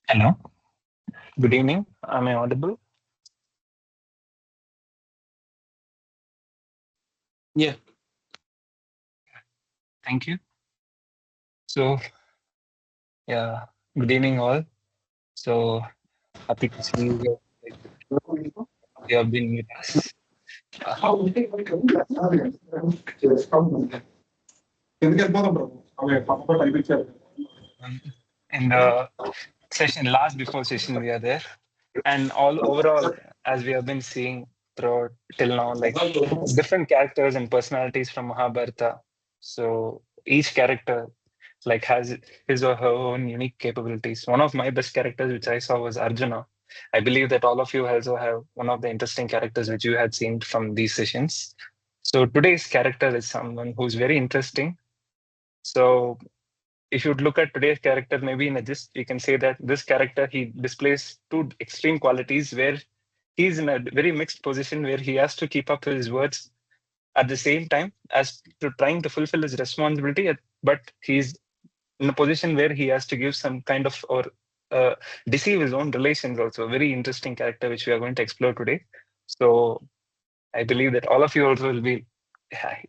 Hello. Good evening. Am I audible? Yeah. Thank you. So, yeah, good evening, all. So, happy to see you guys. You have been with us. Uh, um, in the session, last before session, we are there. And all overall, as we have been seeing throughout till now, like different characters and personalities from Mahabharata. So, each character like has his or her own unique capabilities. One of my best characters which I saw was Arjuna. I believe that all of you also have one of the interesting characters which you had seen from these sessions. So today's character is someone who's very interesting. So if you look at today's character, maybe in a gist, you can say that this character he displays two extreme qualities where he's in a very mixed position where he has to keep up his words at the same time as to trying to fulfill his responsibility, but he's in a position where he has to give some kind of or uh, deceive his own relations also. A very interesting character which we are going to explore today. So I believe that all of you also will be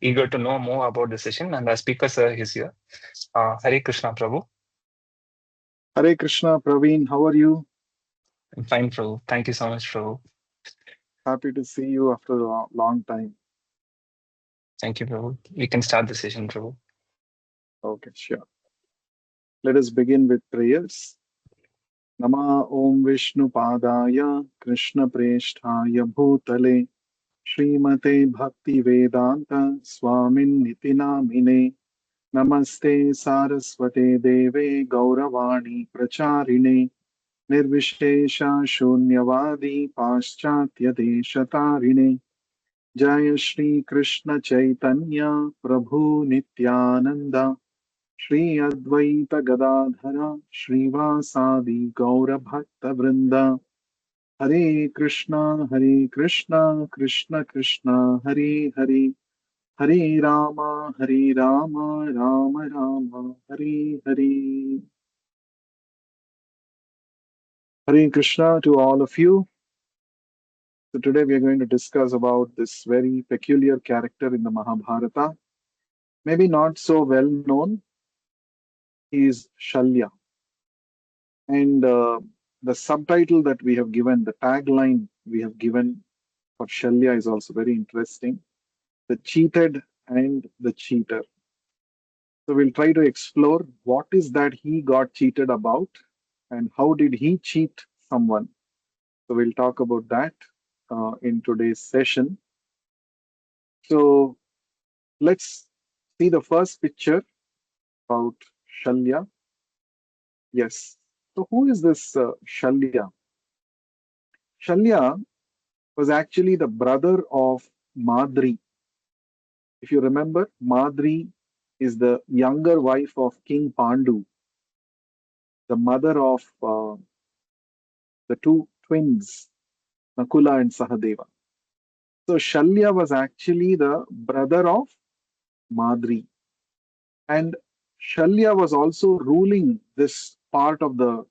eager to know more about the session, and our speaker sir is here. Hare Krishna Prabhu. Hare Krishna, Praveen. How are you? I'm fine, Prabhu. Thank you so much, Prabhu. Happy to see you after a long time. Thank you, Prabhu. We can start the session, Prabhu. Okay, sure. Let us begin with prayers. Nama Om Vishnu Padaya Krishna Presthaya Bhutale Srimate Bhakti Vedanta Swamin Niti Namine Namaste Saraswate Deve Gauravani Pracharine Nirvishesha Shunyavadi Paschatya Deshatarine जय श्री कृष्ण चैतन्य प्रभु नित्यानंद श्री अद्वैत गदाधर श्रीवासादि गौर भक्त वृंद हरे Krishna Krishna Krishna Hare Hare Hare Ram Ram Ram Hare Hare Hare Krishna to all of you. So today we are going to discuss about this very peculiar character in the Mahabharata. Maybe not so well known. He is Shalya. And the subtitle that we have given, the tagline we have given for Shalya is also very interesting. The cheated and the cheater. So we'll try to explore what is that he got cheated about and how did he cheat someone. So we'll talk about that in today's session. So let's see the first picture about Shalya. Yes. So who is this Shalya? Shalya was actually the brother of Madri. If you remember, Madri is the younger wife of King Pandu, the mother of the two twins, Nakula and Sahadeva. So Shalya was actually the brother of Madri. And Shalya was also ruling this part of the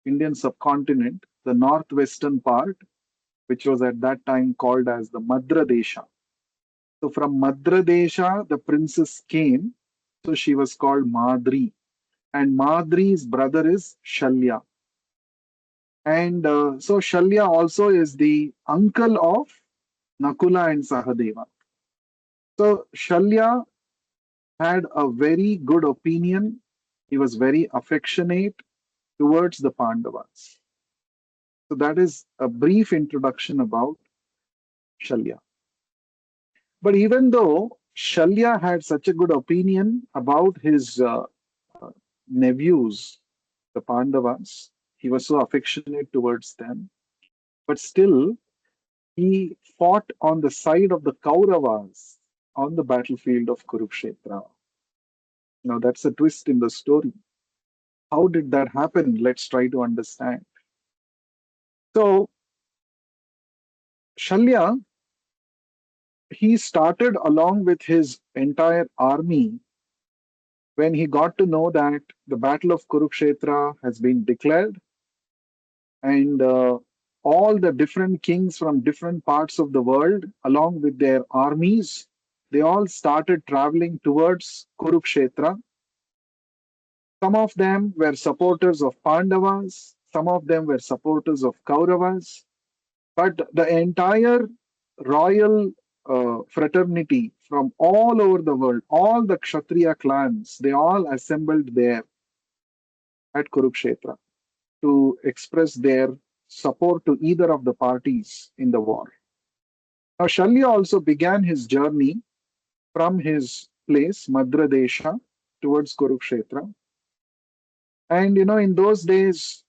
Indian subcontinent, the northwestern part, which was at that time called as the Madra Desha. So from Madra Desha, the princess came. So she was called Madri. And Madri's brother is Shalya. And so Shalya also is the uncle of Nakula and Sahadeva. So Shalya had a very good opinion. He was very affectionate towards the Pandavas. So that is a brief introduction about Shalya. But even though Shalya had such a good opinion about his nephews, the Pandavas, he was so affectionate towards them, but still he fought on the side of the Kauravas on the battlefield of Kurukshetra. Now that's a twist in the story. How did that happen? Let's try to understand. So Shalya, he started along with his entire army when he got to know that the battle of Kurukshetra has been declared and all the different kings from different parts of the world, along with their armies, they all started traveling towards Kurukshetra. Some of them were supporters of Pandavas, some of them were supporters of Kauravas, but the entire royal fraternity from all over the world, all the Kshatriya clans, they all assembled there at Kurukshetra to express their support to either of the parties in the war. Now, Shalya also began his journey from his place, Madra Desha, towards Kurukshetra. And in those days,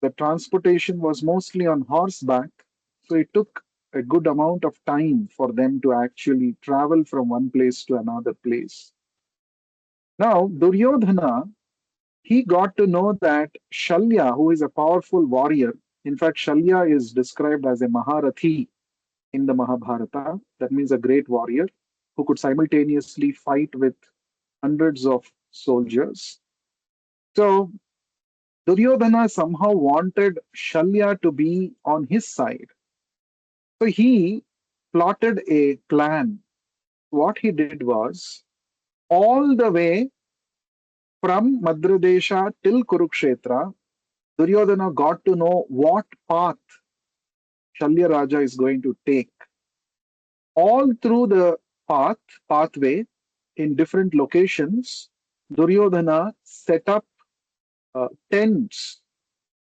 the transportation was mostly on horseback, so it took a good amount of time for them to actually travel from one place to another place. Now, Duryodhana, he got to know that Shalya, who is a powerful warrior, in fact, Shalya is described as a Maharathi in the Mahabharata. That means a great warrior who could simultaneously fight with hundreds of soldiers. So Duryodhana somehow wanted Shalya to be on his side. So he plotted a plan. What he did was all the way from Madradesha till Kurukshetra, Duryodhana got to know what path Shalya Raja is going to take. All through the pathway in different locations, Duryodhana set up tents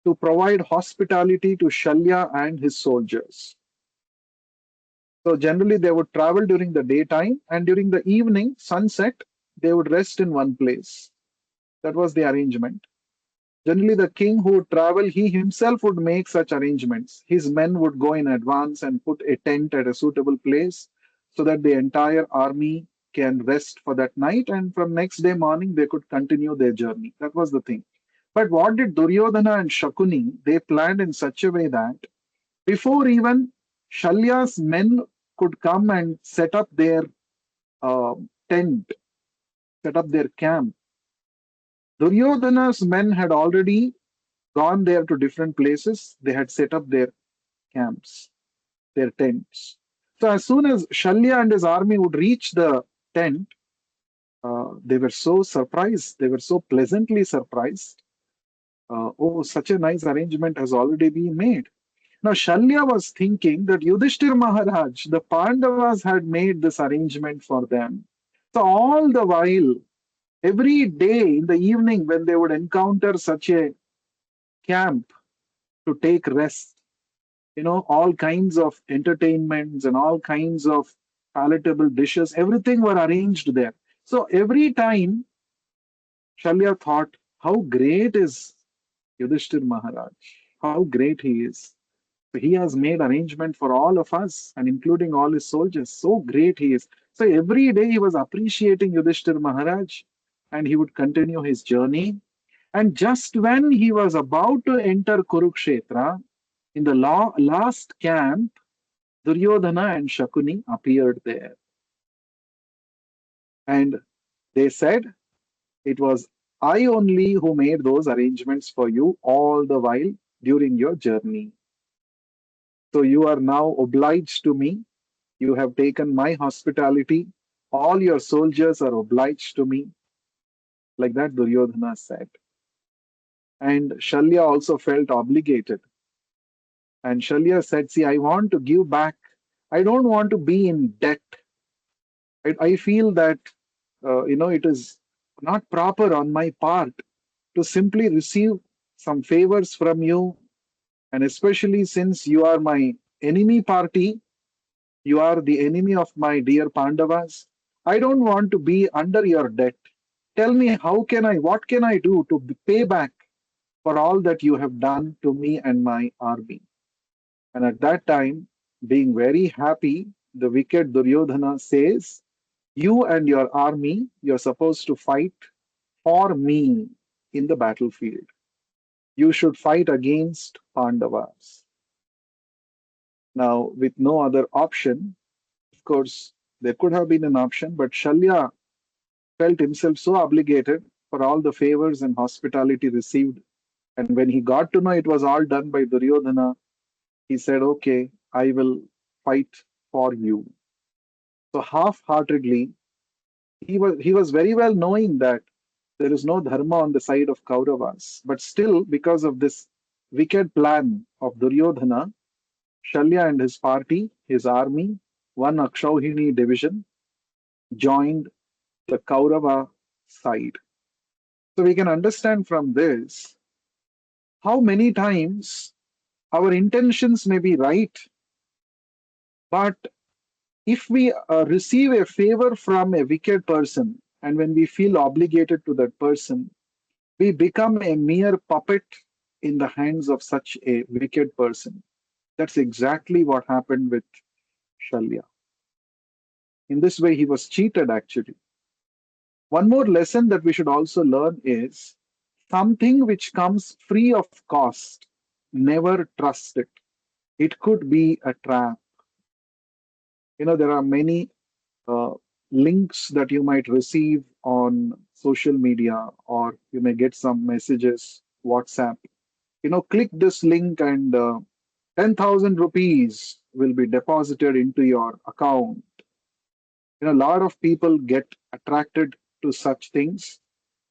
to provide hospitality to Shalya and his soldiers. So generally they would travel during the daytime, and during the evening, sunset, they would rest in one place. That was the arrangement. Generally, the king who would travel, he himself would make such arrangements. His men would go in advance and put a tent at a suitable place so that the entire army can rest for that night, and from next day morning they could continue their journey. That was the thing. But what did Duryodhana and Shakuni? They planned in such a way that before even Shalya's men could come and set up their uh, tent, set up their camp, Duryodhana's men had already gone there to different places. They had set up their camps, their tents. So as soon as Shalya and his army would reach the tent, they were so surprised. They were so pleasantly surprised. Oh, such a nice arrangement has already been made. Now, Shalya was thinking that Yudhishthir Maharaj, the Pandavas had made this arrangement for them. So, all the while, every day in the evening, when they would encounter such a camp to take rest, all kinds of entertainments and all kinds of palatable dishes, everything were arranged there. So, every time Shalya thought, how great is Yudhishthir Maharaj, how great he is. So he has made arrangement for all of us and including all his soldiers. So great he is. So every day he was appreciating Yudhishthir Maharaj and he would continue his journey. And just when he was about to enter Kurukshetra, in the last camp, Duryodhana and Shakuni appeared there. And they said, it was I only who made those arrangements for you all the while during your journey. So you are now obliged to me. You have taken my hospitality. All your soldiers are obliged to me. Like that, Duryodhana said. And Shalya also felt obligated. And Shalya said, see, I want to give back. I don't want to be in debt. I feel that, it is not proper on my part to simply receive some favors from you. And especially since you are my enemy party, you are the enemy of my dear Pandavas. I don't want to be under your debt. Tell me, what can I do to pay back for all that you have done to me and my army? And at that time, being very happy, the wicked Duryodhana says, you and your army, you're supposed to fight for me in the battlefield. You should fight against Pandavas. Now, with no other option, of course, there could have been an option, but Shalya felt himself so obligated for all the favors and hospitality received And when he got to know it was all done by Duryodhana, he said, okay, I will fight for you. So half-heartedly, he was very well knowing that there is no dharma on the side of Kauravas. But still, because of this wicked plan of Duryodhana, Shalya and his party, his army, one Akshauhini division, joined the Kaurava side. So we can understand from this how many times our intentions may be right, but if we receive a favor from a wicked person, and when we feel obligated to that person, we become a mere puppet in the hands of such a wicked person. That's exactly what happened with Shalya. In this way, he was cheated actually. One more lesson that we should also learn is something which comes free of cost, never trust it. It could be a trap. There are many uh, links that you might receive on social media, or you may get some messages, WhatsApp. Click this link and 10,000 rupees will be deposited into your account. A lot of people get attracted to such things,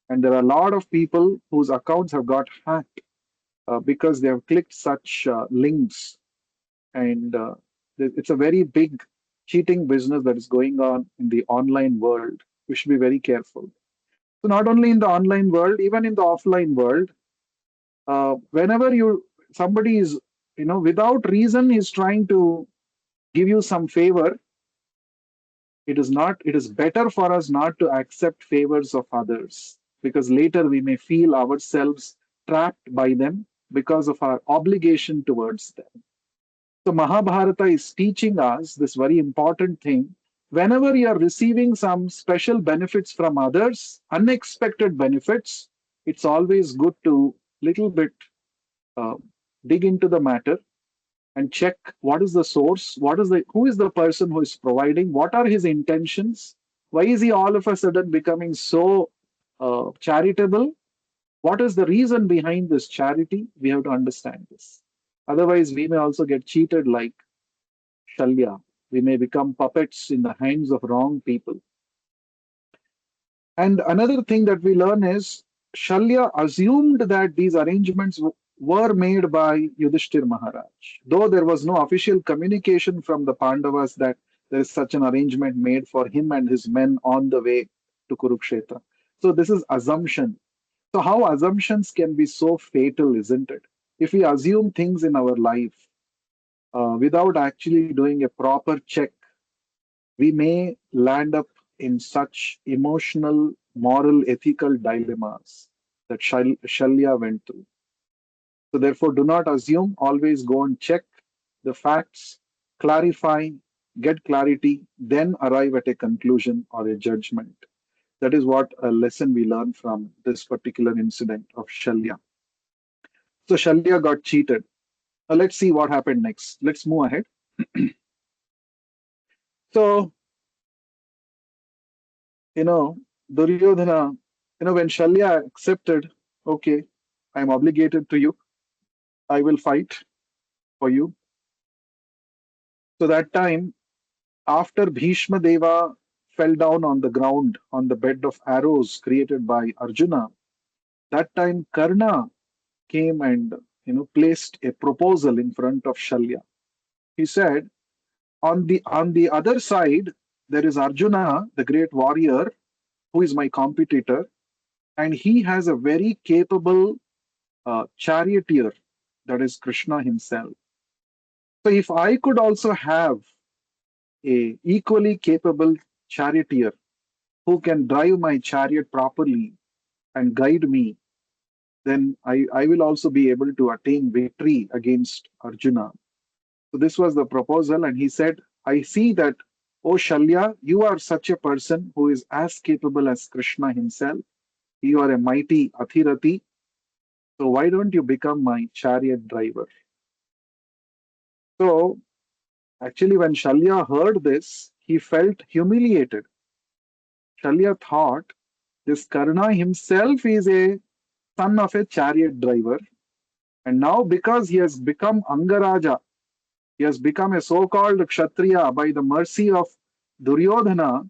and there are a lot of people whose accounts have got hacked because they have clicked such links, and it's a very big cheating business that is going on in the online world. We should be very careful. So not only in the online world, even in the offline world, whenever somebody is, without reason is trying to give you some favor, it is better for us not to accept favors of others, because later we may feel ourselves trapped by them because of our obligation towards them. So Mahabharata is teaching us this very important thing. Whenever you are receiving some special benefits from others, unexpected benefits, it's always good to little bit uh, dig into the matter and check what is the source, who is the person who is providing, what are his intentions, why is he all of a sudden becoming so charitable, what is the reason behind this charity. We have to understand this. Otherwise, we may also get cheated like Shalya. We may become puppets in the hands of wrong people. And another thing that we learn is Shalya assumed that these arrangements were made by Yudhishthir Maharaj, though there was no official communication from the Pandavas that there is such an arrangement made for him and his men on the way to Kurukshetra. So this is assumption. So how assumptions can be so fatal, isn't it? If we assume things in our life without actually doing a proper check, we may land up in such emotional, moral, ethical dilemmas that Shalya went through. So, therefore, do not assume, always go and check the facts, clarify, get clarity, then arrive at a conclusion or a judgment. That is what a lesson we learn from this particular incident of Shalya. So, Shalya got cheated. Let's see what happened next. Let's move ahead. So, you know, Duryodhana, when Shalya accepted, okay, I'm obligated to you, I will fight for you. So that time, after Bhishma Deva fell down on the ground on the bed of arrows created by Arjuna, that time Karna came and placed a proposal in front of Shalya. He said, on the other side, there is Arjuna, the great warrior, who is my competitor, and he has a very capable charioteer, that is Krishna himself. So if I could also have a equally capable charioteer who can drive my chariot properly and guide me, then I will also be able to attain victory against Arjuna. So this was the proposal, and he said, I see that, O Shalya, you are such a person who is as capable as Krishna himself. You are a mighty Athirati. So why don't you become my chariot driver? So actually, when Shalya heard this, he felt humiliated. Shalya thought this Karna himself is a son of a chariot driver, And now, because he has become Angaraja, he has become a so called Kshatriya by the mercy of Duryodhana,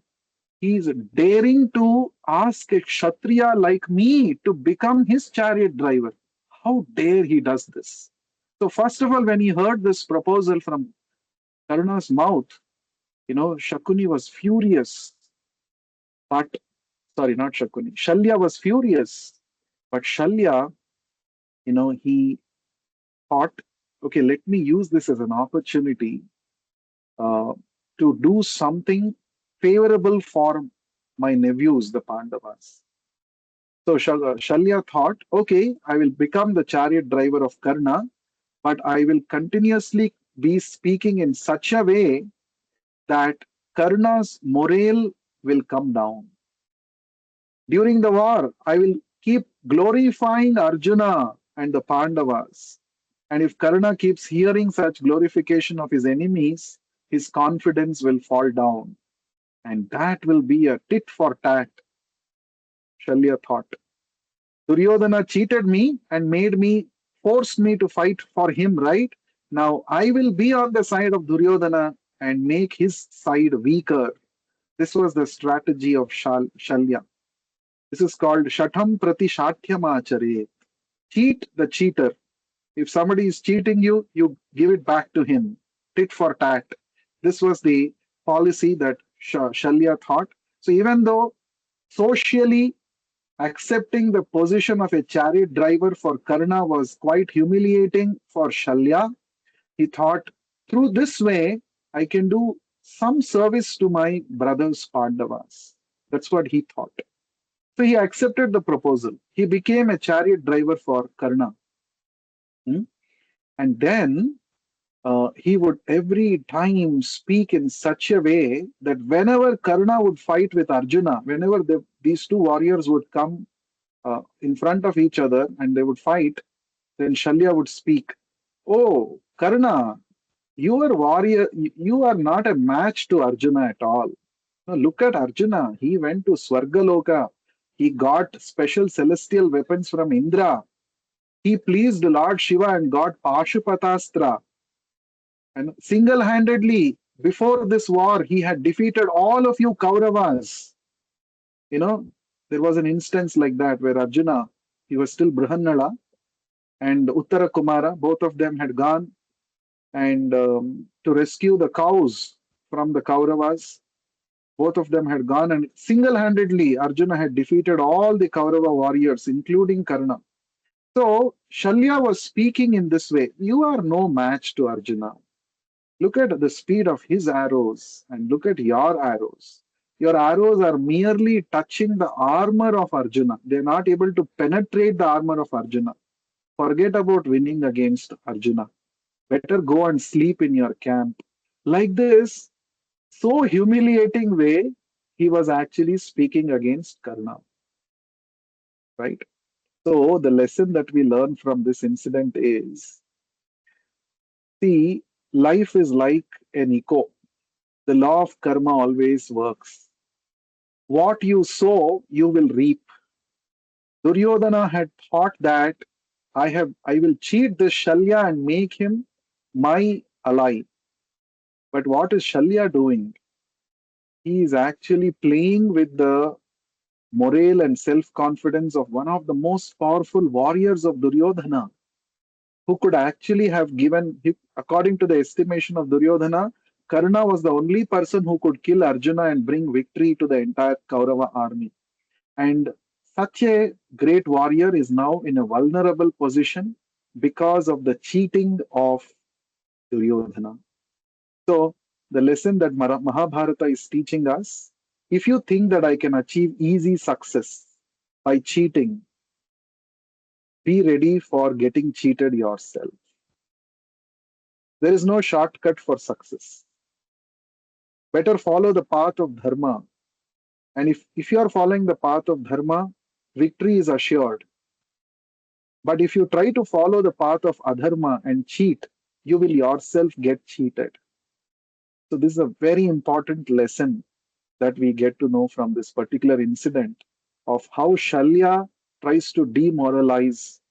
he is daring to ask a Kshatriya like me to become his chariot driver. How dare he does this? So, first of all, when he heard this proposal from Karna's mouth, Shakuni was furious. But, sorry, not Shakuni, Shalya was furious. But Shalya, he thought, okay, let me use this as an opportunity uh, to do something favorable for my nephews, the Pandavas. So Shalya thought, okay, I will become the chariot driver of Karna, but I will continuously be speaking in such a way that Karna's morale will come down. During the war, I will keep glorifying Arjuna and the Pandavas. And if Karna keeps hearing such glorification of his enemies, his confidence will fall down. And that will be a tit for tat, Shalya thought. Duryodhana cheated me and forced me to fight for him, right? Now I will be on the side of Duryodhana and make his side weaker. This was the strategy of Shalya. This is called Shatam Prati Shatyamachare. Cheat the cheater. If somebody is cheating you, you give it back to him. Tit for tat. This was the policy that Shalya thought. So even though socially accepting the position of a chariot driver for Karna was quite humiliating for Shalya, he thought, through this way, I can do some service to my brothers Pandavas. That's what he thought. So he accepted the proposal. He became a chariot driver for Karna. Hmm? And then he would every time speak in such a way that whenever Karna would fight with Arjuna, whenever these two warriors would come in front of each other and they would fight, then Shalya would speak, "Oh, Karna, your warrior, you are not a match to Arjuna at all. Now look at Arjuna. He went to Swargaloka. He got special celestial weapons from Indra. He pleased Lord Shiva and got Pashupatastra. And single handedly, before this war, he had defeated all of you Kauravas. You know, there was an instance like that where Arjuna, he was still Brihannala, and Uttara Kumara, both of them had gone and to rescue the cows from the Kauravas. Both of them had gone, and single handedly, Arjuna had defeated all the Kaurava warriors, including Karna. So, Shalya was speaking in this way: you are no match to Arjuna. Look at the speed of his arrows and look at your arrows. Your arrows are merely touching the armor of Arjuna. They're not able to penetrate the armor of Arjuna. Forget about winning against Arjuna. Better go and sleep in your camp. Like this, so humiliating way, he was actually speaking against Karna, right? So the lesson that we learn from this incident is, see, life is like an echo. The law of karma always works. What you sow, you will reap. Duryodhana had thought that I will cheat this Shalya and make him my ally. But what is Shalya doing? He is actually playing with the morale and self-confidence of one of the most powerful warriors of Duryodhana, who could actually have given, according to the estimation of Duryodhana, Karna was the only person who could kill Arjuna and bring victory to the entire Kaurava army. And such a great warrior is now in a vulnerable position because of the cheating of Duryodhana. So, the lesson that Mahabharata is teaching us, if you think that I can achieve easy success by cheating, be ready for getting cheated yourself. There is no shortcut for success. Better follow the path of dharma. And if you are following the path of dharma, victory is assured. But if you try to follow the path of adharma and cheat, you will yourself get cheated. So, this is a very important lesson that we get to know from this particular incident of how Shalya tries to demoralize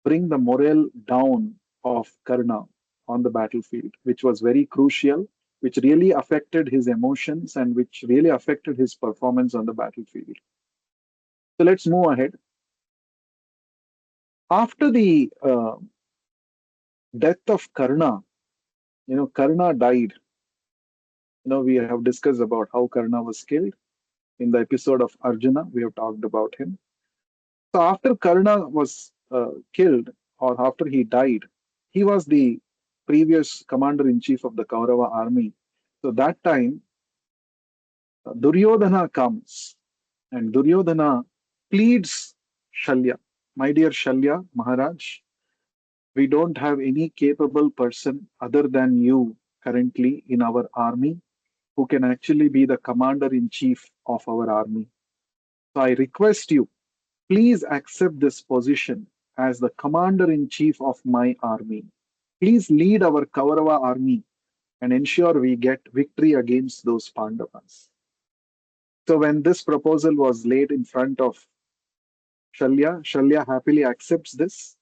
bring the morale down of Karna on the battlefield, which was very crucial, which really affected his emotions and which really affected his performance on the battlefield. So let's move ahead. After the death of Karna, Karna died. We have discussed about how Karna was killed in the episode of Arjuna. We have talked about him. So after Karna was killed, or after he died, he was the previous commander in chief of the Kaurava army. So that time, Duryodhana comes, and Duryodhana pleads Shalya, my dear Shalya Maharaj, we don't have any capable person other than you currently in our army who can actually be the commander in chief of our army. So I request you, please accept this position as the commander in chief of my army. Please lead our Kaurava army and ensure we get victory against those Pandavas. So when this proposal was laid in front of Shalya, Shalya happily accepts this.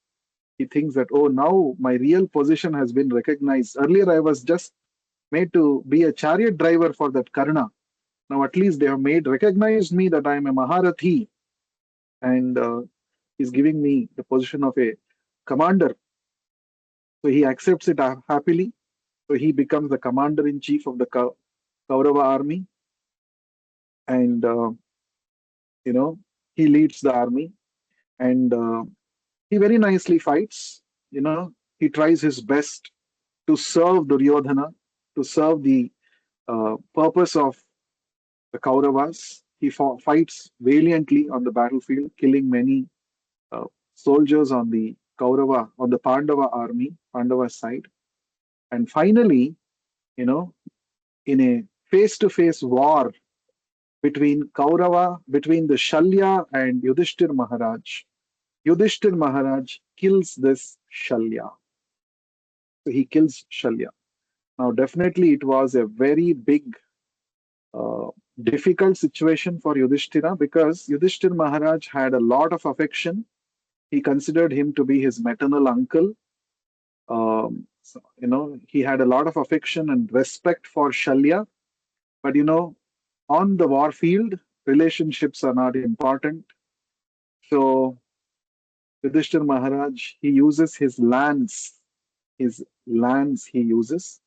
He thinks that, oh, now my real position has been recognized. Earlier, I was just made to be a chariot driver for that Karna. Now, at least they have made recognized me that I am a Maharathi, and he's giving me the position of a commander. So he accepts it happily. So he becomes the commander in chief of the Kaurava army, and you know he leads the army, and he very nicely fights. He tries his best to serve Duryodhana, to serve the purpose of the Kauravas. He fights valiantly on the battlefield, killing many uh, soldiers on the Kaurava, on the Pandava army, Pandava side. And finally, you know, in a face-to-face war between the Shalya and Yudhishthir Maharaj kills this Shalya. So he kills Shalya. Now, definitely, it was a very big uh, difficult situation for Yudhishthira because Yudhishthir Maharaj had a lot of affection. He considered him to be his maternal uncle. He had a lot of affection and respect for Shalya. But on the war field, relationships are not important. So Yudhishthir Maharaj, he uses his lance he uses,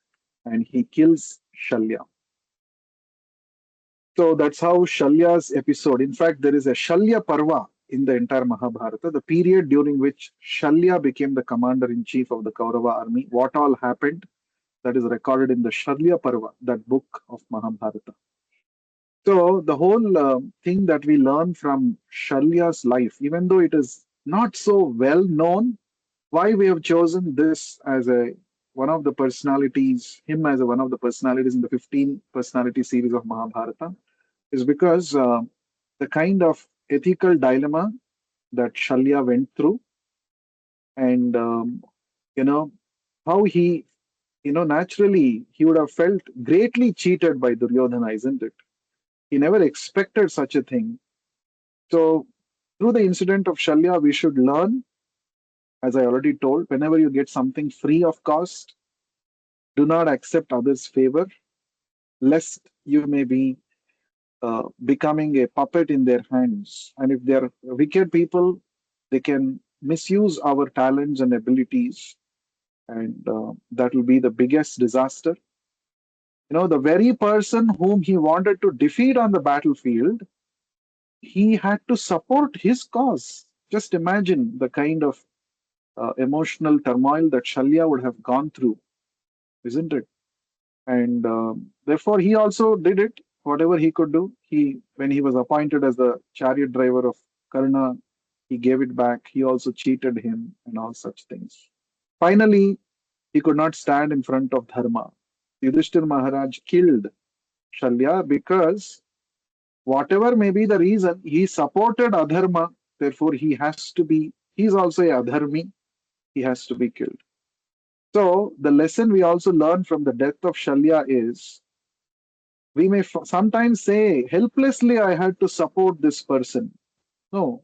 and he kills Shalya. So that's how Shalya's episode. In fact, there is a Shalya Parva in the entire Mahabharata, the period during which Shalya became the commander in chief of the Kaurava army. What all happened, that is recorded in the Shalya Parva, that book of Mahabharata. So the whole thing that we learn from Shalya's life, even though it is not so well known, why we have chosen this as one of the personalities, him as one of the personalities in the 15 personality series of Mahabharata, is because the kind of ethical dilemma that Shalya went through, and you know how he, naturally he would have felt greatly cheated by Duryodhana, isn't it? He never expected such a thing. So through the incident of Shalya, we should learn, as I already told, whenever you get something free of cost, do not accept others' favor, lest you may be becoming a puppet in their hands. And if they're wicked people, they can misuse our talents and abilities, and that will be the biggest disaster. The very person whom he wanted to defeat on the battlefield, he had to support his cause. Just imagine the kind of emotional turmoil that Shalya would have gone through, isn't it? And therefore, he also did it, whatever he could do. When he was appointed as the chariot driver of Karna, he gave it back. He also cheated him and all such things. Finally, he could not stand in front of Dharma. Yudhishthir Maharaj killed Shalya because whatever may be the reason, he supported Adharma. Therefore, he's also a Adharmi. He has to be killed. So, the lesson we also learn from the death of Shalya is we may sometimes say, helplessly, I had to support this person. No,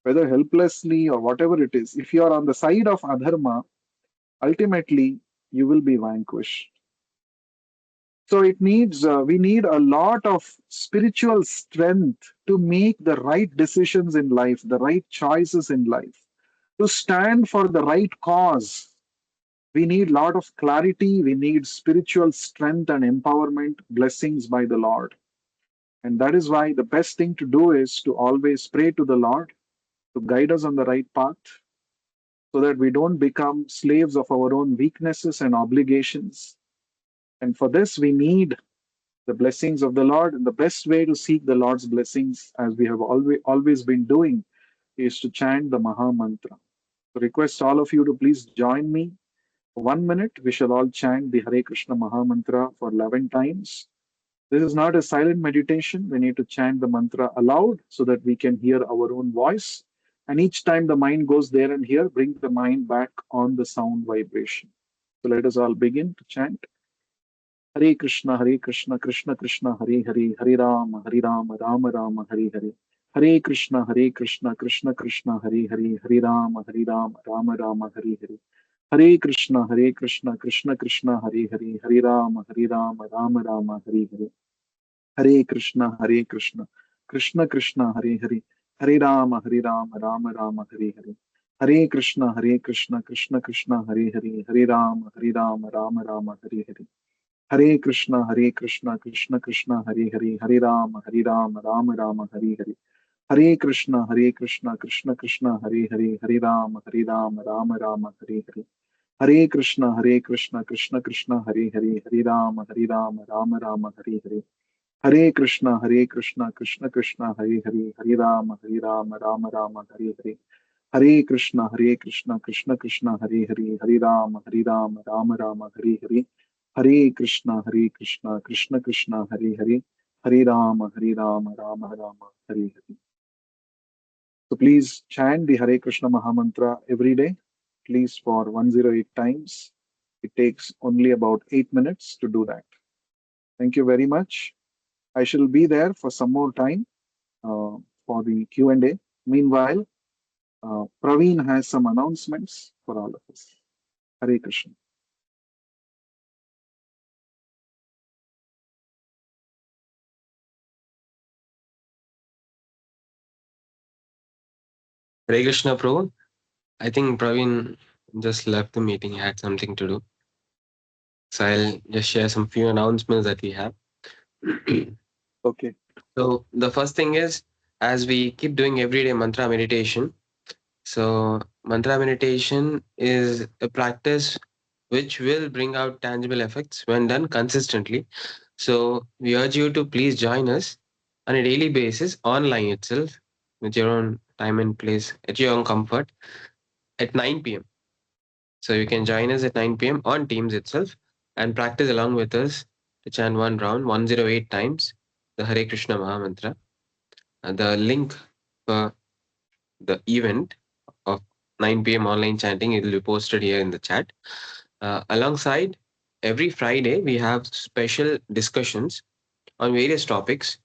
whether helplessly or whatever it is. If you are on the side of adharma, ultimately you will be vanquished. So it needs, we need a lot of spiritual strength to make the right decisions in life, the right choices in life, to stand for the right cause. We need a lot of clarity. We need spiritual strength and empowerment, blessings by the Lord. And that is why the best thing to do is to always pray to the Lord to guide us on the right path so that we don't become slaves of our own weaknesses and obligations. And for this, we need the blessings of the Lord. And the best way to seek the Lord's blessings, as we have always been doing, is to chant the Maha Mantra. So request all of you to please join me. For 1 minute, we shall all chant the Hare Krishna Maha Mantra for 11 times. This is not a silent meditation. We need to chant the mantra aloud so that we can hear our own voice. And each time the mind goes there and here, bring the mind back on the sound vibration. So let us all begin to chant. Hare Krishna, Krishna Krishna, Hare Hare, Hare Rama, Rama Rama, Hare Hare. Hare Krishna, Krishna Krishna, Hare Hare, Hare Rama, Rama Rama, Hare Hare. Hare Krishna, Krishna Krishna, Hare Hare, Hare Rama, Rama Rama, Hare Hare. Hare Krishna, Krishna Krishna, Hare Hare, Hare Rama, Rama Rama, Hare Hare. Hare Krishna, Krishna Krishna, Hare Hare, Hare Rama, Rama Rama, Hare Hare. Hare Krishna, Krishna Krishna, Hare Hare, Hare Rama, Rama Rama, Hare Hare. Hare Krishna, Krishna Krishna, Hare Hare, Hare Rama, Rama Rama, Hare Hare. Hare Krishna, Krishna Krishna, Hare Hare, Hare Rama, Rama Rama, Hare Hare. Hare Krishna, Krishna Krishna, Hare Hare, Hare Rama, Rama Rama, Hare Hare. Hare Krishna, Krishna Krishna, Hare Hare, Hare Rama, Rama Rama, Hare Hare. Hare Krishna, Krishna Krishna, Hare Hare, Hare Rama, Rama Rama, Hare Hare. So please chant the Hare Krishna Mahamantra every day, at least for 108 times. It takes only about 8 minutes to do that. Thank you very much. I shall be there for some more time uh, for the Q&A. Meanwhile, Praveen has some announcements for all of us. Hare Krishna. Hare Krishna, Pro. I think Praveen just left the meeting. He had something to do. So I'll just share some few announcements that we have. Okay. So the first thing is, as we keep doing everyday mantra meditation, so mantra meditation is a practice which will bring out tangible effects when done consistently. So we urge you to please join us on a daily basis online itself with your own time and place at your own comfort at 9 p.m. So you can join us at 9 p.m. on Teams itself and practice along with us to chant one round 108 times the Hare Krishna Maha Mantra. The link for the event of 9 p.m. online chanting it will be posted here in the chat. Alongside, every Friday we have special discussions on various topics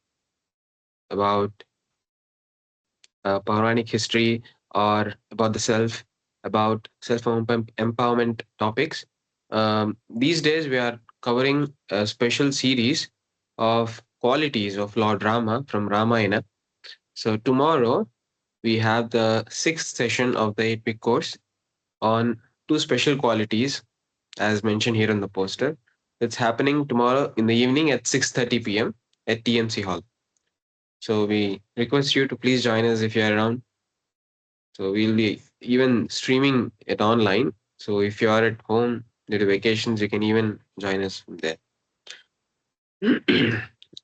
about Puranic history or about the self, about self empowerment topics. These days, we are covering a special series of qualities of Lord Rama from Ramayana. So, tomorrow, we have the sixth session of the 8 week course on two special qualities, as mentioned here on the poster. It's happening tomorrow in the evening at 6:30 p.m. at TMC Hall. So, we request you to please join us if you're around. So we'll be even streaming it online. So if you are at home due to vacations, you can even join us from there.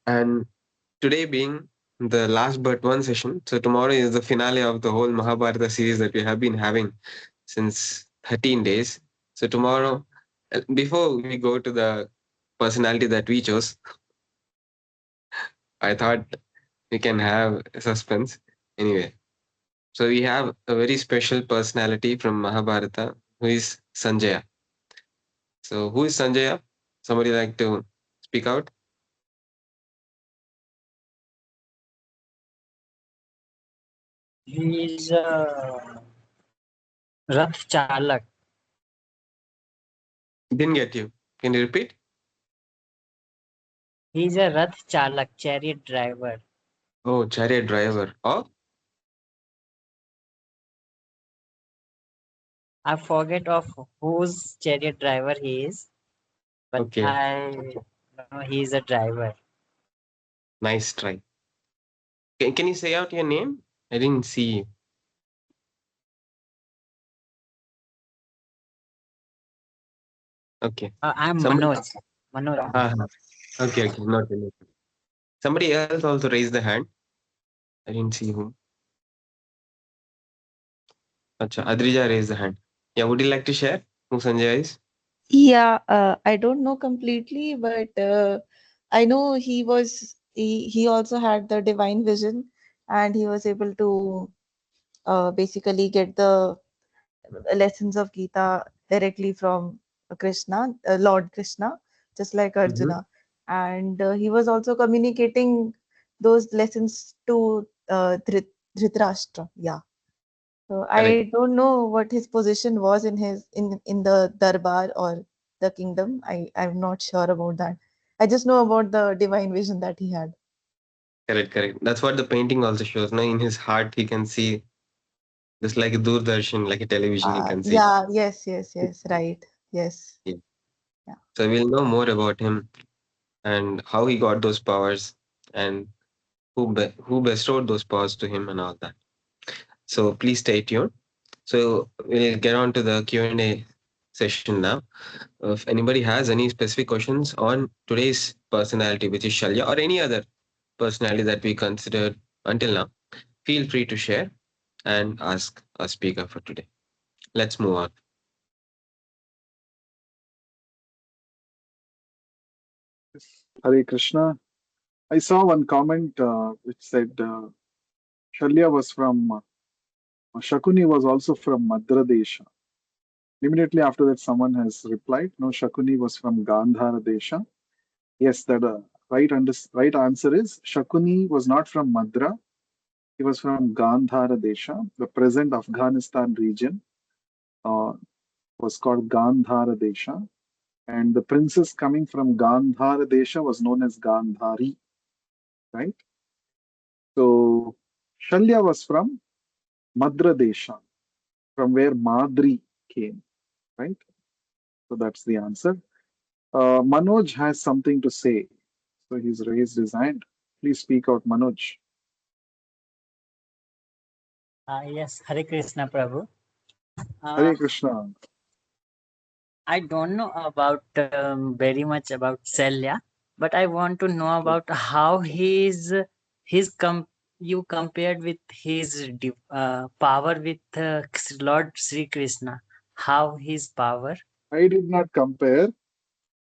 And today being the last but one session, so tomorrow is the finale of the whole Mahabharata series that we have been having since 13 days. So tomorrow, before we go to the personality that we chose, I thought we can have a suspense. Anyway, so we have a very special personality from Mahabharata who is Sanjaya. So who is Sanjaya? Somebody like to speak out? He is a Rath Chalak. Didn't get you. Can you repeat? He is a Rath Chalak, chariot driver. Oh, chariot driver. Oh, I forget of whose chariot driver he is, but okay. I know he is a driver. Nice try. Can you say out your name? I didn't see you. Okay. I'm Somebody. Manoj. Manoj. Uh, okay, okay. Not really. Somebody else also raised the hand. I didn't see who. Acha, Adrija raised the hand. Yeah, would you like to share who Sanjay is? Yeah, I don't know completely, but I know he also had the divine vision, and he was able to basically get the lessons of Gita directly from Krishna, Lord Krishna, just like Mm-hmm. Arjuna. And he was also communicating those lessons to Dhritarashtra. Yeah. So Correct, I don't know what his position was in the darbar or the kingdom. I'm not sure about that. I just know about the divine vision that he had. correct, correct. That's what the painting also shows. No, in his heart, he can see just like a Doordarshan, like a television, he can see. Yeah, yes, right. Yes. Yeah. Yeah. So we'll know more about him and how he got those powers and who bestowed those powers to him and all that. So please stay tuned. So we'll get on to the Q&A session now. If anybody has any specific questions on today's personality, which is Shalya, or any other personality that we considered until now, feel free to share and ask our speaker for today. Let's move on. Hare Krishna. I saw one comment which said Shalya was from Shakuni was also from Madra Desha. Immediately after that, someone has replied, no, Shakuni was from Gandhara Desha. Yes, that right answer is Shakuni was not from Madra. He was from Gandhara Desha. The present Afghanistan region uh, was called Gandhara Desha. And the princess coming from Gandhara Desha was known as Gandhari, right? So Shalya was from Madra Desha, from where Madri came, right? So that's the answer. Manoj has something to say. So he's raised his hand. Please speak out, Manoj. Yes, Hare Krishna Prabhu. Uh, Hare Krishna. I don't know about very much about Shalya, but I want to know Okay. about how you compared with his power with Lord Sri Krishna. How his power? I did not compare.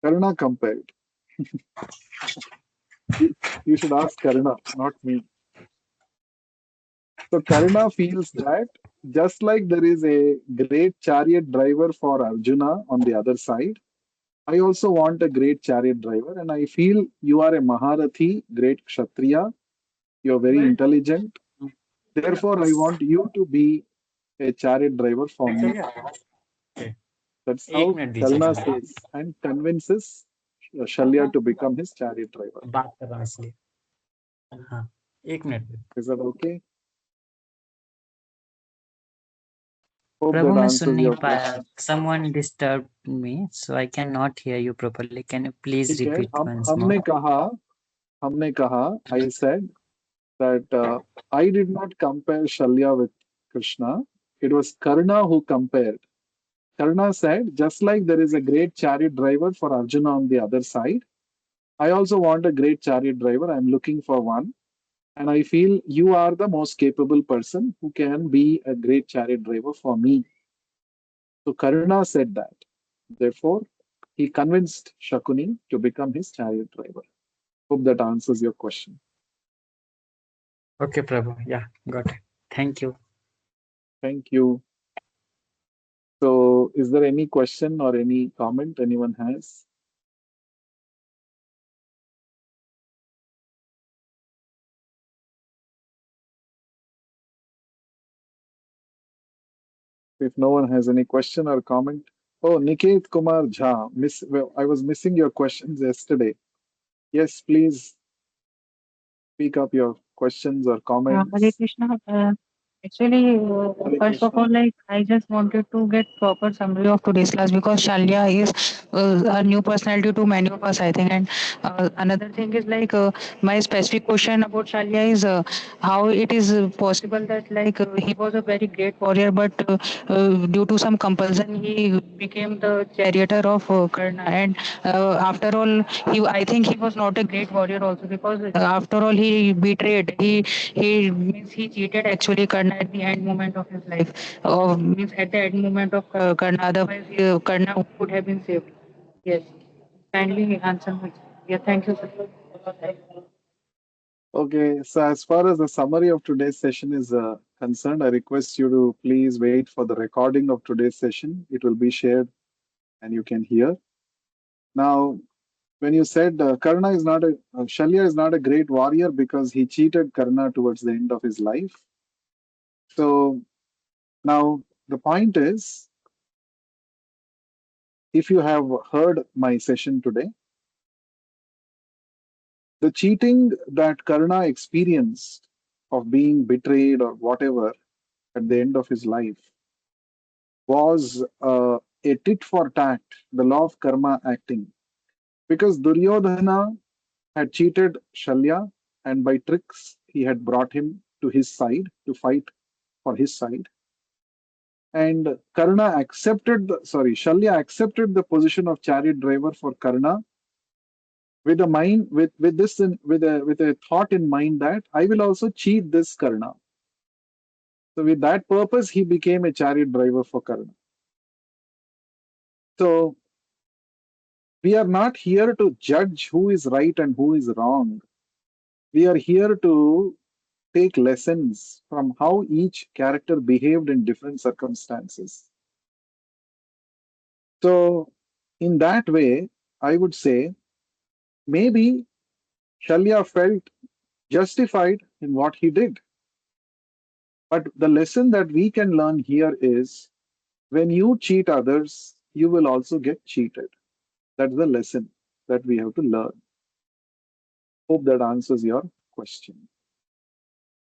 Karuna compared. You, you should ask Karuna, not me. So Karuna feels that just like there is a great chariot driver for Arjuna on the other side, I also want a great chariot driver, and I feel you are a Maharathi, great Kshatriya. You're very intelligent. Therefore, I want you to be a chariot driver for me. That's एक how minute दीजिए Karuna जरा says and convinces Shalya to become his chariot driver. बात कर रहा हूँ इसलिए हाँ एक minute Is that okay? Hope Prabhu that मैं सुन answers नहीं your पाया question. someone disturbed me so I cannot hear you properly can you please ठीक है repeat हम once more हमने कहा I said that I did not compare Shalya with Krishna. It was Karna who compared. Karna said, just like there is a great chariot driver for Arjuna on the other side, I also want a great chariot driver. I'm looking for one. And I feel you are the most capable person who can be a great chariot driver for me. So Karna said that. Therefore, he convinced Shakuni to become his chariot driver. Hope that answers your question. okay Prabhu yeah got it thank you Thank you. So, is there any question or any comment anyone has? If no one has any question or comment. Oh, Niket Kumar Jha. Well, I was missing your questions yesterday. Yes, please speak up your questions or Hare comments. Krishna. Actually, Hare first of Krishna. all, like I just wanted to get proper summary of today's class because Shalya is a new personality to many of us, I think. And another thing is like my specific question about Shalya is how it is possible that like he was a very great warrior, but due to some compulsion he became the charioteer of Karna. And after all, I think he was not a great warrior also because after all he betrayed. He means he cheated actually Karna at the end moment of his life. Means at the end moment of Karna. Otherwise, Karna could have been saved. Yes. Kindly answer me. Yeah. Thank you, sir. Okay, so as far as the summary of today's session is concerned, I request you to please wait for the recording of today's session. It will be shared and you can hear. Now, when you said Shalya is not a great warrior because he cheated Karna towards the end of his life. So now the point is, if you have heard my session today, the cheating that Karna experienced of being betrayed or whatever at the end of his life was a tit for tat, the law of karma acting. Because Duryodhana had cheated Shalya, and by tricks he had brought him to his side to fight for his side. And Shalya accepted the position of chariot driver for Karna with a mind with this in, with a thought in mind that I will also cheat this Karna. So with that purpose, he became a chariot driver for Karna. So we are not here to judge who is right and who is wrong. We are here to take lessons from how each character behaved in different circumstances. So, in that way, I would say maybe Shalya felt justified in what he did. But the lesson that we can learn here is when you cheat others, you will also get cheated. That's the lesson that we have to learn. Hope that answers your question.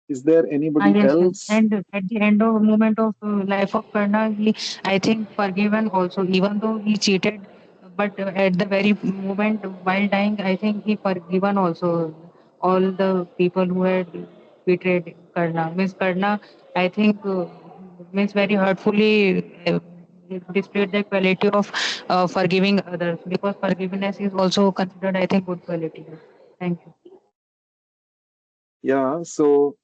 Is there anybody Yes, sir. else? And at the end of moment of life of Karna, he, I think, forgiven also, even though he cheated. But at the very moment while dying, I think he forgiven also all the people who had betrayed Karna. Miss Karna, I think, means very hurtfully displayed the quality of forgiving others because forgiveness is also considered, I think, good quality. Thank you. Yeah, so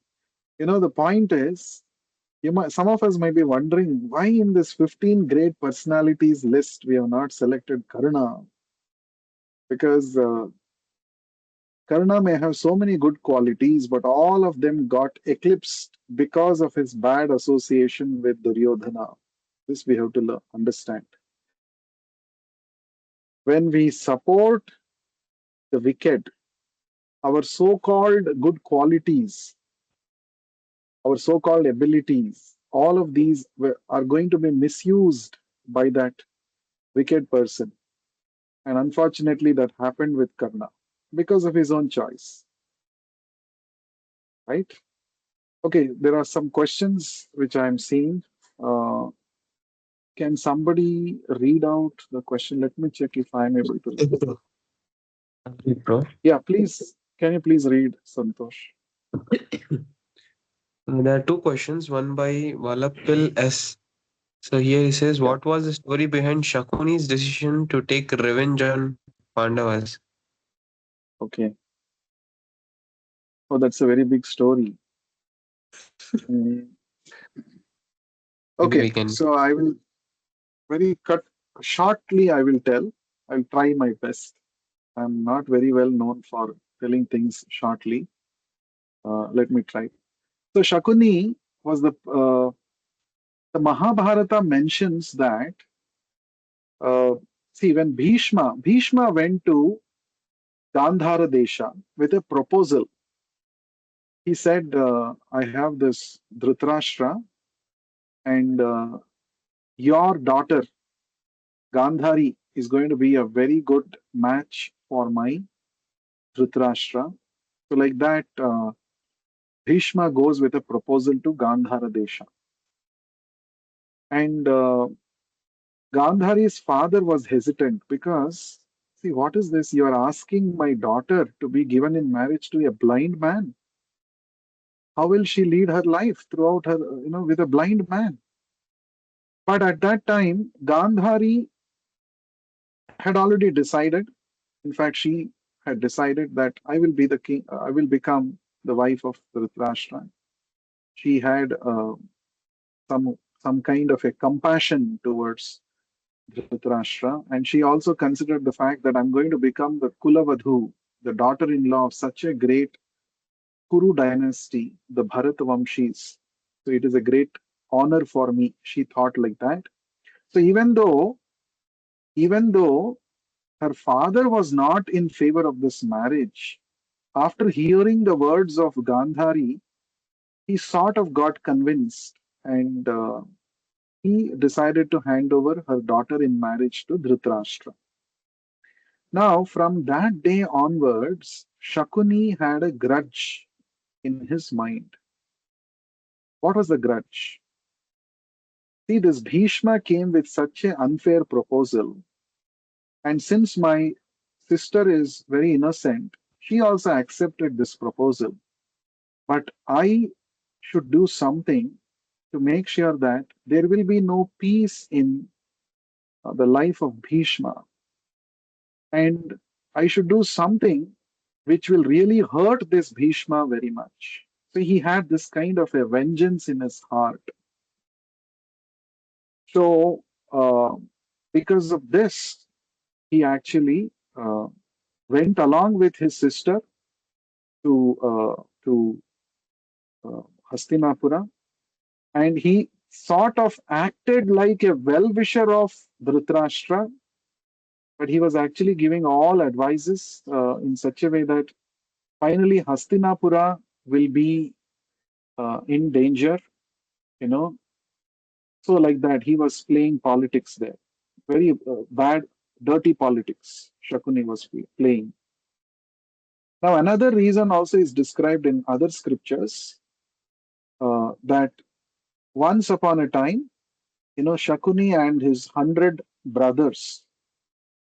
the point is, some of us might be wondering why in this 15 great personalities list we have not selected Karna, because Karna may have so many good qualities, but all of them got eclipsed because of his bad association with Duryodhana. This we have to understand. When we support the wicked, our so-called good qualities, our so-called abilities, all of these are going to be misused by that wicked person. And unfortunately, that happened with Karna because of his own choice, right? Okay, there are some questions which I'm seeing. Uh, can somebody read out the question? Let me check if I'm able to read. Bro. Yeah, please. Can you please read, Santosh? There are two questions, one by Valapil S. So here he says, Yeah, what was the story behind Shakuni's decision to take revenge on Pandavas? okay. Oh, that's a very big story. Mm, Maybe okay, we can. so I will very shortly, I will tell. I'll try my best. I'm not very well known for telling things shortly. Let me try. So Shakuni was the Mahabharata mentions that see when Bhishma went to Gandhara Desha with a proposal. He said, "I have this Dhritarashtra, and your daughter Gandhari is going to be a very good match for my Dhritarashtra. So, like that, Bhishma goes with a proposal to Gandhara Desha. And Gandhari's father was hesitant because, see, what is this? You are asking my daughter to be given in marriage to a blind man. How will she lead her life throughout her, with a blind man? But at that time, Gandhari had already decided. In fact, she had decided that I will be the king. I will become the wife of Dhritarashtra. She had some kind of a compassion towards Dhritarashtra, and she also considered the fact that I'm going to become the Kulavadhu, the daughter-in-law of such a great Kuru dynasty, the Bharat Vamshis. So it is a great honor for me. She thought like that. So even though her father was not in favor of this marriage, after hearing the words of Gandhari, he sort of got convinced and he decided to hand over her daughter in marriage to Dhritarashtra. Now, from that day onwards, Shakuni had a grudge in his mind. What was the grudge? See, this Bhishma came with such an unfair proposal, and since my sister is very innocent, she also accepted this proposal. But I should do something to make sure that there will be no peace in the life of Bhishma. And I should do something which will really hurt this Bhishma very much. So he had this kind of a vengeance in his heart. So, because of this, he actually went along with his sister to Hastinapura, and he sort of acted like a well-wisher of Dhritarashtra, but he was actually giving all advices in such a way that finally Hastinapura will be in danger, you know. So, like that, he was playing politics there. Very bad, dirty politics, Shakuni was playing. Now, another reason also is described in other scriptures that once upon a time, Shakuni and his 100 brothers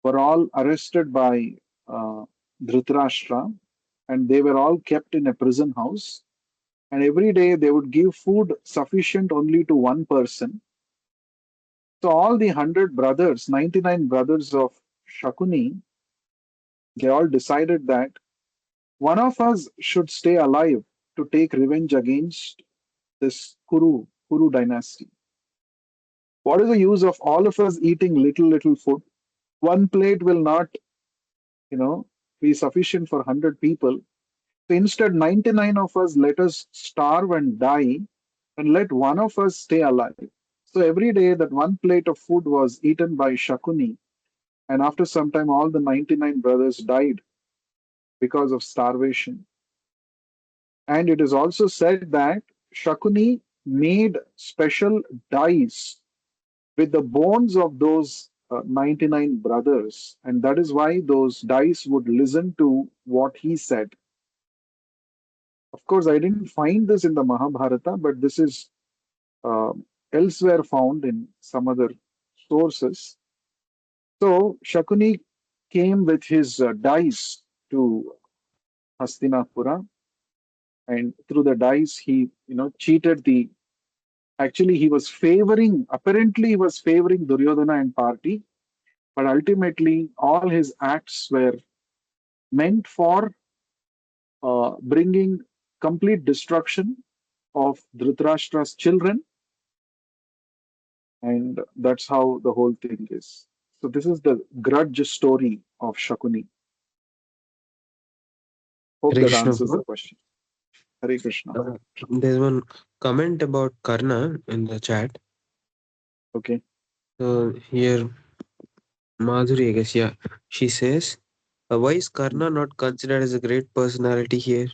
were all arrested by Dhritarashtra, and they were all kept in a prison house. And every day they would give food sufficient only to one person. So all the 100 brothers, 99 brothers of Shakuni, they all decided that one of us should stay alive to take revenge against this Kuru dynasty. What is the use of all of us eating little food? One plate will not, be sufficient for 100 people. So instead, 99 of us let us starve and die, and let one of us stay alive. So every day that one plate of food was eaten by Shakuni, and after some time, all the 99 brothers died because of starvation. And it is also said that Shakuni made special dice with the bones of those 99 brothers, and that is why those dice would listen to what he said. Of course, I didn't find this in the Mahabharata, but this is uh, elsewhere found in some other sources. So Shakuni came with his dice to Hastinapura, and through the dice he, cheated the. Actually, apparently he was favoring Duryodhana and party, but ultimately all his acts were meant for bringing complete destruction of Dhritarashtra's children, and that's how the whole thing is. So this is the grudge story of Shakuni. Hope Hare that Krishna. answers the question. Hare Krishna. Uh, there's one comment about Karna in the chat. Okay. So here, Madhuri, I guess, yeah, she says, why is Karna not considered as a great personality here?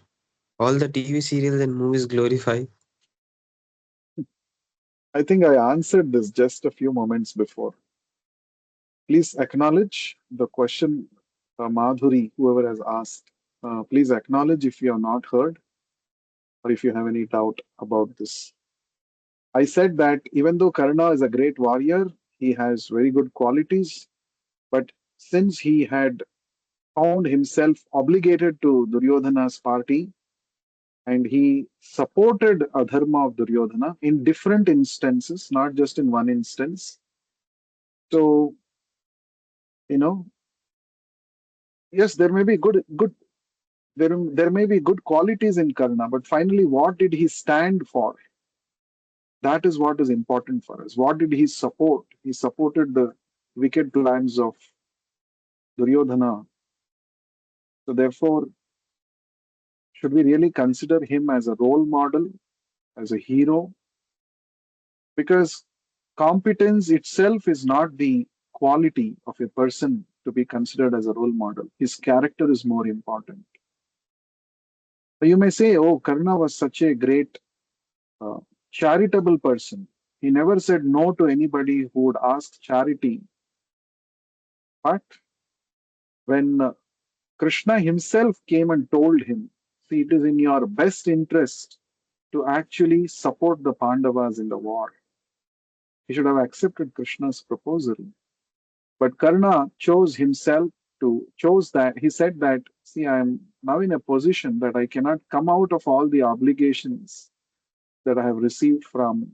All the TV serials and movies glorify. I think I answered this just a few moments before. Please acknowledge the question, Madhuri, whoever has asked. Please acknowledge if you have not heard or if you have any doubt about this. I said that even though Karna is a great warrior, he has very good qualities, but since he had found himself obligated to Duryodhana's party and he supported adharma of Duryodhana in different instances, not just in one instance. So, you know, yes, there may be there may be good qualities in Karna, but finally, what did he stand for? That is what is important for us. What did he support? He supported the wicked plans of Duryodhana. So therefore, should we really consider him as a role model, as a hero? Because competence itself is not the quality of a person to be considered as a role model. His character is more important. So you may say, oh, Karna was such a great uh, charitable person. He never said no to anybody who would ask charity. But when Krishna himself came and told him, see, it is in your best interest to actually support the Pandavas in the war. He should have accepted Krishna's proposal. But Karna chose that. He said that, see, I am now in a position that I cannot come out of all the obligations that I have received from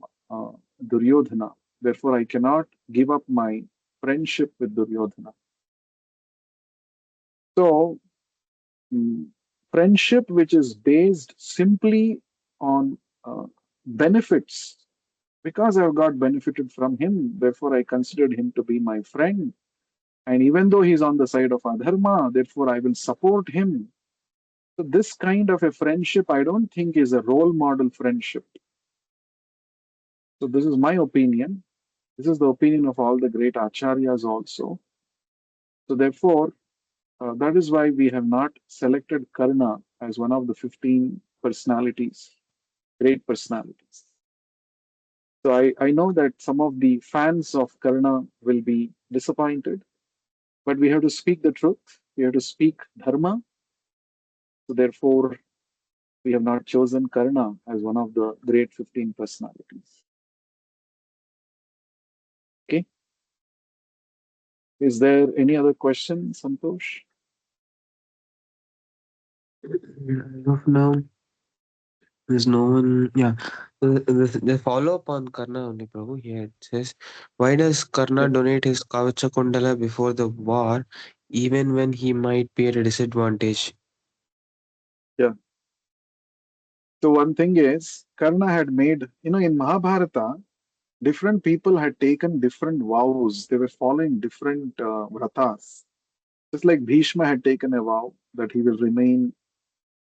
Duryodhana. Therefore, I cannot give up my friendship with Duryodhana. So, mm, friendship which is based simply on benefits, because I've got benefited from him, therefore I considered him to be my friend. And even though he's on the side of adharma, therefore I will support him. So, this kind of a friendship, I don't think is a role model friendship. So, this is my opinion. This is the opinion of all the great acharyas also. So, therefore, that is why we have not selected Karna as one of the 15 personalities, great personalities. So, I know that some of the fans of Karna will be disappointed, but we have to speak the truth. We have to speak dharma. So, therefore, we have not chosen Karna as one of the great 15 personalities. Okay. Is there any other question, Santosh? As of now, there's no one. Yeah. The follow up on Karna only, Prabhu. Here it says, why does Karna Yeah. donate his Kavacha Kundala before the war, even when he might be at a disadvantage? Yeah. So one thing is, Karna had made, in Mahabharata, different people had taken different vows. They were following different vratas. Just like Bhishma had taken a vow that he will remain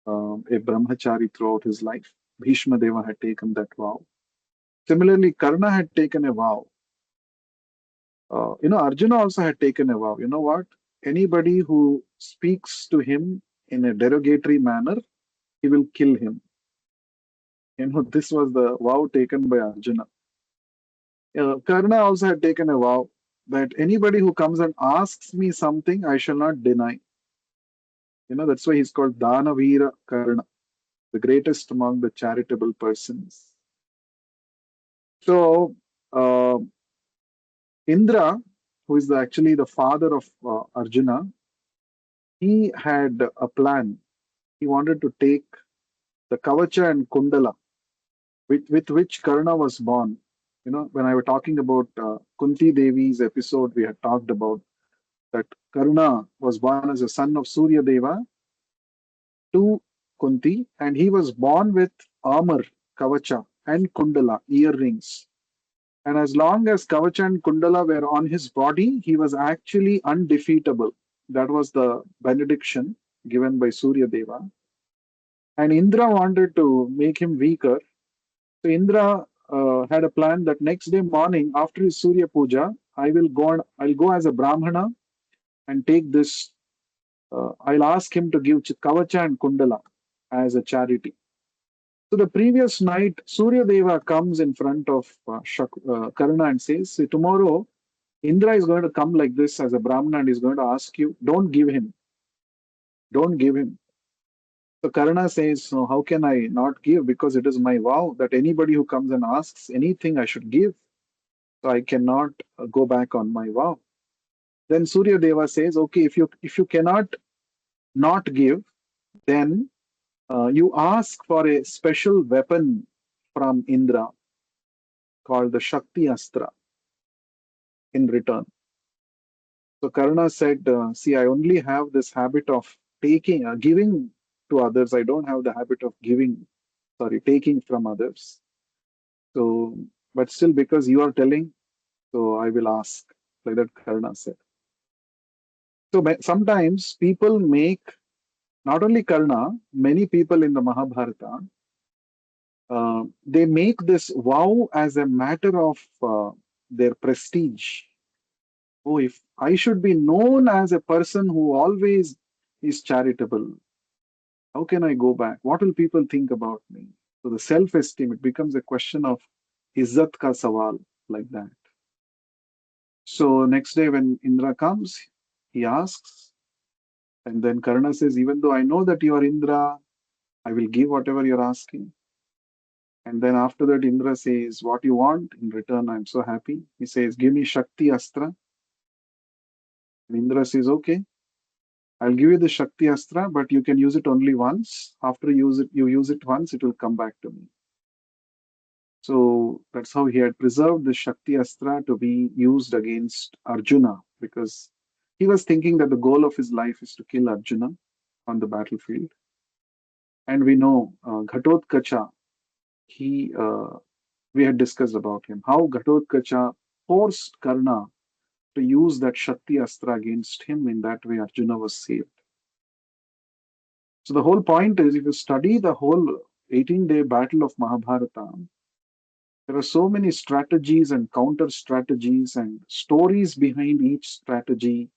a brahmachari throughout his life. Bhishma Deva had taken that vow. Similarly, Karna had taken a vow. Arjuna also had taken a vow. You know what? Anybody who speaks to him in a derogatory manner, he will kill him. This was the vow taken by Arjuna. Karna also had taken a vow that anybody who comes and asks me something, I shall not deny. That's why he's called Danavira Karna, the greatest among the charitable persons. So, uh, Indra, who is actually the father of Arjuna, he had a plan. He wanted to take the Kavacha and Kundala, with which Karna was born. When I was talking about Kunti Devi's episode, we had talked about that Karna was born as a son of Surya Deva to Kunti, and he was born with armor, Kavacha, and Kundala, earrings. And as long as Kavacha and Kundala were on his body, he was actually undefeatable. That was the benediction given by Surya Deva. And Indra wanted to make him weaker. So Indra had a plan that next day morning after his Surya Puja, I'll go as a Brahmana and take this. I'll ask him to give Kavacha and Kundala as a charity. So the previous night, Surya Deva comes in front of Karna and says, "See, tomorrow Indra is going to come like this as a Brahmana and is going to ask you, don't give him, don't give him." So Karna says, "So how can I not give? Because it is my vow that anybody who comes and asks anything I should give. So I cannot go back on my vow." Then Surya Deva says, "Okay, if you cannot not give, then you ask for a special weapon from Indra called the Shakti Astra in return." So Karna said, "See, I only have this habit of giving to others. I don't have the habit of taking from others. So, but still, because you are telling, so I will ask." Like that, Karna said. So sometimes people make, not only Karna, many people in the Mahabharata, they make this vow as a matter of their prestige. Oh, if I should be known as a person who always is charitable, how can I go back? What will people think about me? So the self-esteem, it becomes a question of izzat ka sawal, like that. So next day when Indra comes, he asks, and then Karna says, "Even though I know that you are Indra, I will give whatever you're asking." And then after that, Indra says, "What you want? In return, I'm so happy." He says, "Give me Shakti Astra." And Indra says, "Okay, I'll give you the Shakti Astra, but you can use it only once. After you use it once, it will come back to me." So that's how he had preserved the Shakti Astra to be used against Arjuna, because he was thinking that the goal of his life is to kill Arjuna on the battlefield. And we know Ghatotkacha, he we had discussed about him, how Ghatotkacha forced Karna to use that Shakti Astra against him. In that way, Arjuna was saved. So the whole point is, if you study the whole 18-day battle of Mahabharata, there are so many strategies and counter strategies and stories behind each strategy.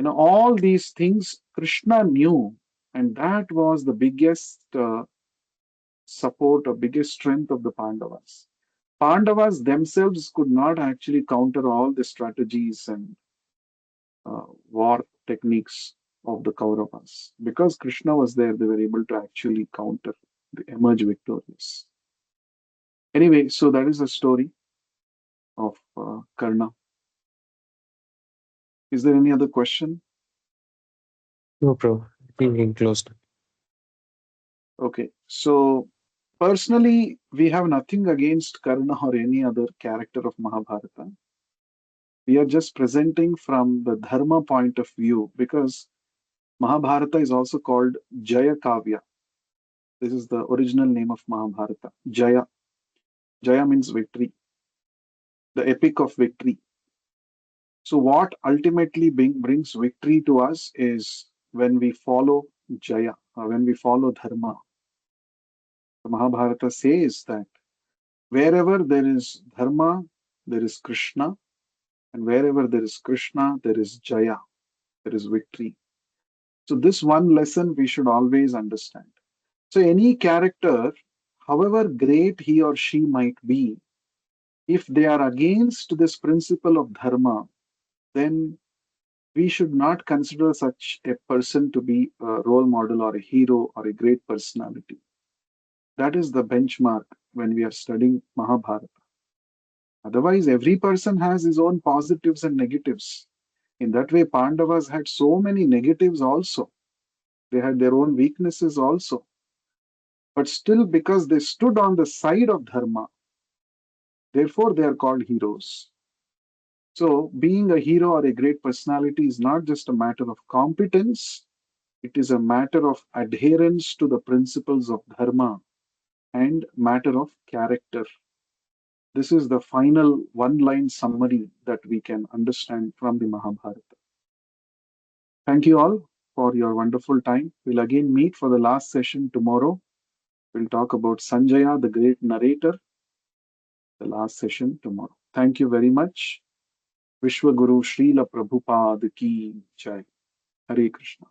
All these things Krishna knew, and that was the biggest support or biggest strength of the Pandavas. Pandavas themselves could not actually counter all the strategies and war techniques of the Kauravas. Because Krishna was there, they were able to actually counter, they emerge victorious. Anyway, so that is the story of Karna. Is there any other question? No, bro. I think we closed. Okay, so personally, we have nothing against Karna or any other character of Mahabharata. We are just presenting from the dharma point of view, because Mahabharata is also called Jaya Kavya. This is the original name of Mahabharata. Jaya. Jaya means victory, the epic of victory. So, what ultimately brings victory to us is when we follow Jaya, or when we follow Dharma. The Mahabharata says that wherever there is Dharma, there is Krishna, and wherever there is Krishna, there is Jaya, there is victory. So, this one lesson we should always understand. So, any character, however great he or she might be, if they are against this principle of Dharma, then we should not consider such a person to be a role model or a hero or a great personality. That is the benchmark when we are studying Mahabharata. Otherwise, every person has his own positives and negatives. In that way, Pandavas had so many negatives also. They had their own weaknesses also. But still, because they stood on the side of Dharma, therefore they are called heroes. So, being a hero or a great personality is not just a matter of competence, it is a matter of adherence to the principles of Dharma and matter of character. This is the final one line summary that we can understand from the Mahabharata. Thank you all for your wonderful time. We'll again meet for the last session tomorrow. We'll talk about Sanjaya, the great narrator, the last session tomorrow. Thank you very much. Vishwa Guru Srila Prabhupada Ki Jai. Hare Krishna.